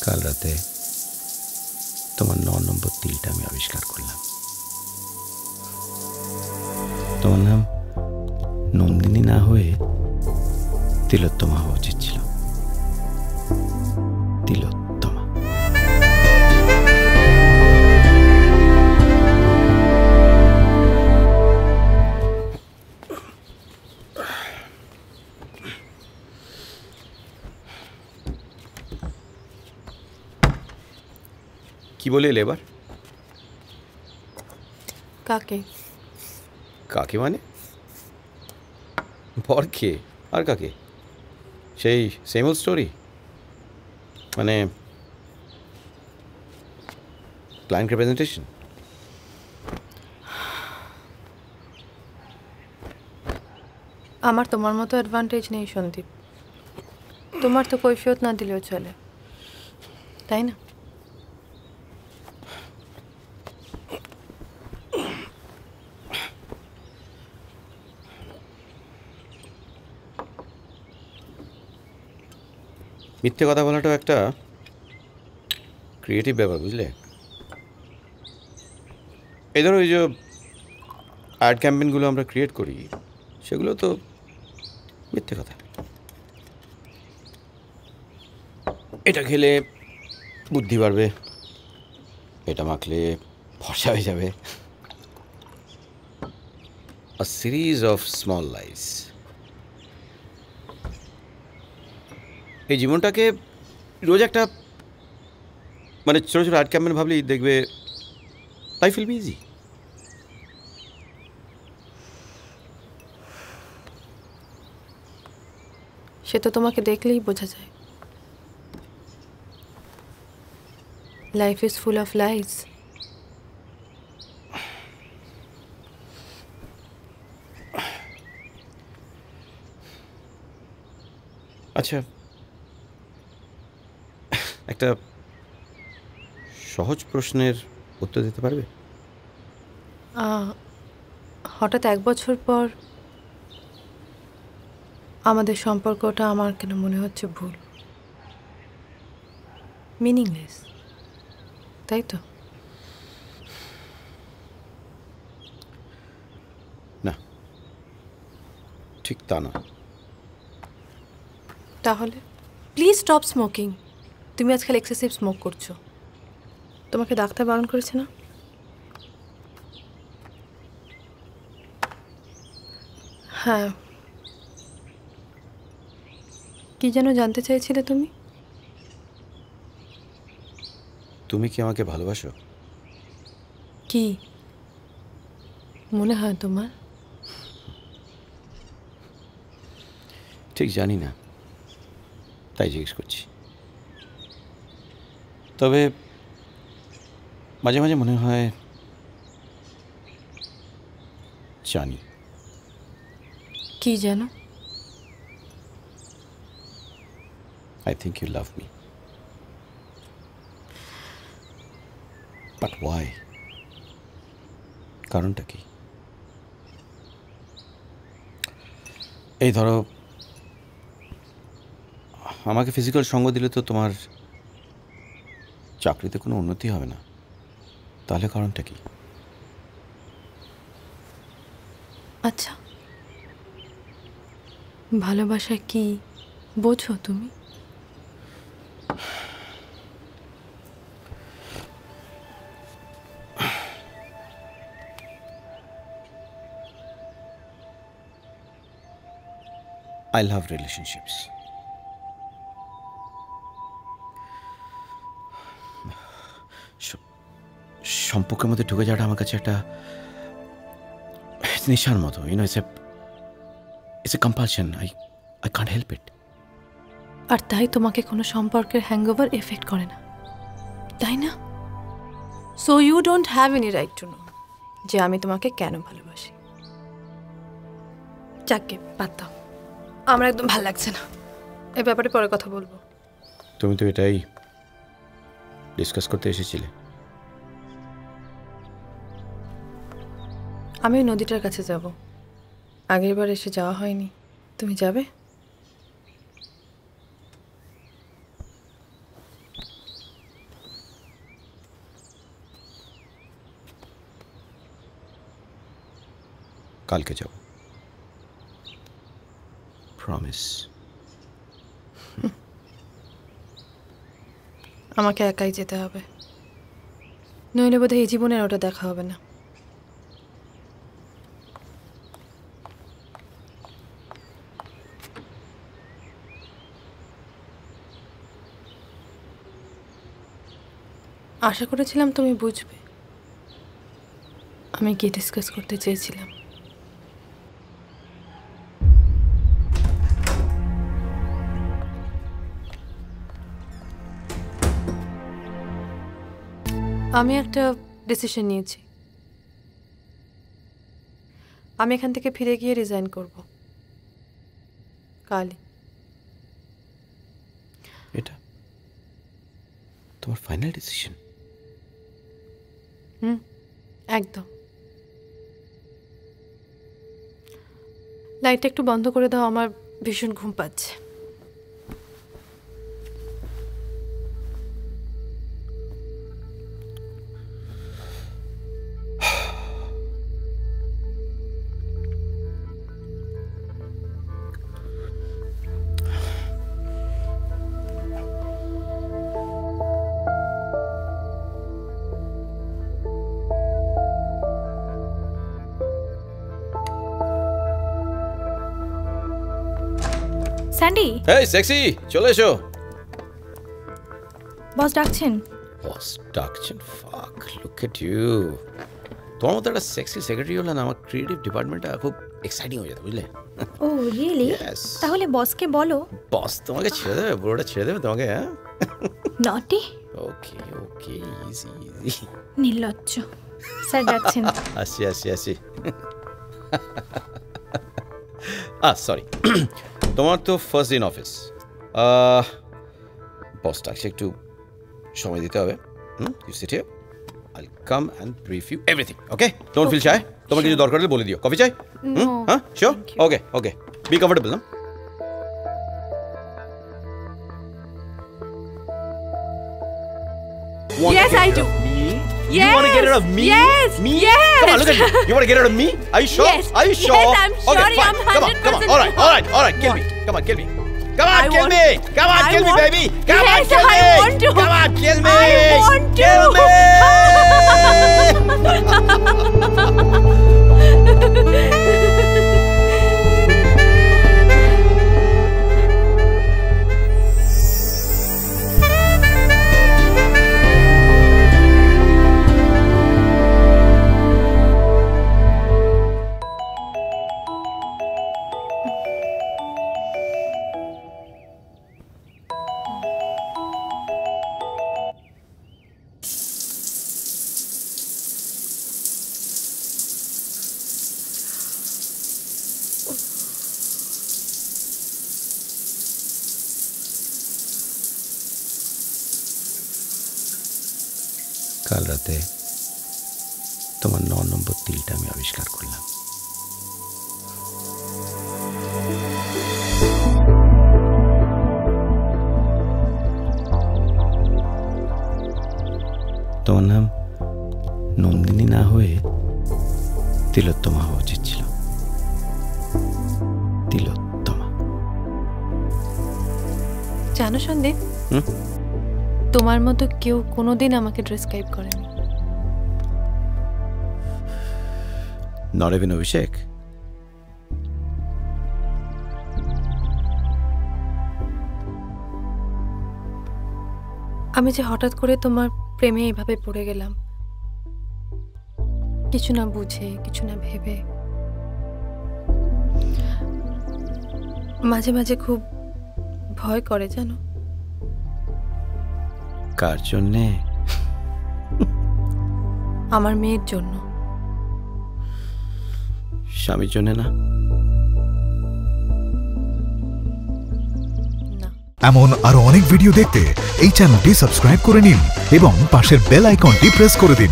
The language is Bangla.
কাল রাতে তোমার 9 নম্বর তিলটা আমি আবিষ্কার করলাম। তোমার নাম নন্দিনী না হয়ে তিলোত্তমা হওয়া উচিত ছিল। তিলোত্তমা। কি বলে এলে এবার? কাকে? কাকে মানে? বরকে আর কাকে? সেই সেম ওল্ড স্টোরি, মানে ক্লায়েন্ট রিপ্রেজেন্টেশন। আমার তোমার মতো অ্যাডভান্টেজ নেই সন্দীপ। তোমার তো কৈফিয়ত না দিলেও চলে, তাই না? মিথ্যে কথা বলাটাও একটা ক্রিয়েটিভ ব্যাপার, বুঝলে? এই ধরো, ওই যে অ্যাড ক্যাম্পেইনগুলো আমরা ক্রিয়েট করি, সেগুলো তো মিথ্যে কথা। এটা খেলে বুদ্ধি বাড়বে, এটা মাখলে ফর্সা হয়ে যাবে। A series of small lies. এই জীবনটাকে রোজ একটা মানে ছোটো ছোটো অ্যাড ক্যাম্পেইন ভাবলেই দেখবে লাইফ উইল বি ইজি। সে তো তোমাকে দেখলেই বোঝা যায়। Life is full of lies. আচ্ছা, একটা সহজ প্রশ্নের উত্তর দিতে পারবে? হঠাৎ 1 বছর পর আমাদের সম্পর্কটা আমার কেন মনে হচ্ছে ভুল, মিনিংলেস, তাই তো? না, ঠিক তা না। তাহলে প্লিজ স্টপ স্মোকিং। তুমি আজকাল এক্সেসিভ স্মোক করছো। তোমাকে ডাক্তার বারণ করেছে না? হ্যাঁ, কি যেন জানতে চাইছিলে তুমি? তুমি কি আমাকে ভালোবাসো? কি মনে হয় তোমার? ঠিক জানি না, তাই জিজ্ঞেস করছি। তবে মাঝে মাঝে মনে হয় জানি। কি যেন? I think you love me. But why? কারণটা কি? এই ধরো, আমাকে ফিজিক্যাল সঙ্গ দিলে তো তোমার চাকরিতে কোনো উন্নতি হবে না, তাহলে কারণটা কি? আচ্ছা, ভালোবাসা কি বোঝো তুমি? I love relationships. সম্পর্কের মধ্যে ঢুকে যাওয়াটা আমার কাছে একটা নেশার মতো। It's a compulsion. I can't help it. আর তাই তোমাকে কোনো সম্পর্কের হ্যাংওভার এফেক্ট করে না, তাই না? So you don't have any right to know যে আমি তোমাকে কেন ভালোবাসি। যাকে বাদ দাও, আমার একদম ভালো লাগছে না। এই ব্যাপারে পরে কথা বলবো। তুমি তো এটাই ডিসকাস করতে এসেছিলে। আমি ওই নদীটার কাছে যাব, আগের বার এসে যাওয়া হয়নি। তুমি যাবে? কালকে যাব, প্রমিস। আমাকে একাই যেতে হবে, নইলে বোধহয় এই জীবনের ওটা দেখা হবে না। আশা করেছিলাম তুমি বুঝবে আমি কি ডিসকাস করতে চেয়েছিলাম। আমি একটা ডিসিশন নিয়েছি, আমি এখান থেকে ফিরে গিয়ে রিজাইন করব কালই। এটা তোমার ফাইনাল ডিসিশন? একদম। লাইটটা একটু বন্ধ করে দাও, আমার ভীষণ ঘুম পাচ্ছে। স্যান্ডি, এই সেক্সি, চলে এসো। বস ডাকছেন। বস ডাকছেন? ফাক, লুক এট ইউ। তোমার মতো একটা সেক্সি সেক্রেটারি হলে না আমার ক্রিয়েটিভ ডিপার্টমেন্টটা খুব এক্সাইটিং হয়ে যেত, বুঝলে? ও রিয়েলি? Yes. তাহলে বসকে বলো। বস তোমাকে ছেড়ে দেবে, পুরোটা ছেড়ে দেবে তোমাকে? হ্যাঁ, নটি। ওকে ওকে, ইজি ইজি। নির্লজ্জ। স্যার ডাকছেন। আসি আসি আসি। সরি, তোমার তো ফার্স্ট দিন অফিস, বস ডাকছে, একটু সময় দিতে হবে। You sit here, I'll come and brief you everything, okay? Don't feel shy. তোমার কিছু দরকার হলে বলে দিও। কফি চাই? হ্যাঁ, sure. Okay okay, be comfortable না? Yes, I do. You want to get rid of me? Yes. Me? Yes. Come on, look at me. You want to get rid of me? Are you sure? Yes. Are you sure? Yes, I'm sure. Okay, fine. I'm Come on, come on. 100% All right, all right, all right. Kill me. Come on, kill me. Come on, kill me. Come on, kill me, baby. Come on, Yes, kill me. I want to. Come on, kill me. I want to. Kill me. কাল রাতে তোমার 9 নম্বর তিলটা আমি আবিষ্কার করলাম। তোমার নাম নন্দিনী না হয়ে তিলোত্তমা হওয়া উচিত ছিল। তিলোত্তমা। জানো সন্দীপ, তোমার মতো কেউ কোনোদিন আমাকে ডেসক্রাইব করেনি। Not even অভিষেক? আমি যে হঠাৎ করে তোমার প্রেমে এইভাবে পড়ে গেলাম, কিছু না বুঝে, কিছু না ভেবে। মাঝে মাঝে খুব ভয় করে, জানো? কার জন্যে? আমার মেয়ের জন্য। স্বামীর জন্য না? না। এমন আরো অনেক ভিডিও দেখতে এই চ্যানেলটি সাবস্ক্রাইব করে নিন এবং পাশের বেল আইকনটি প্রেস করে দিন।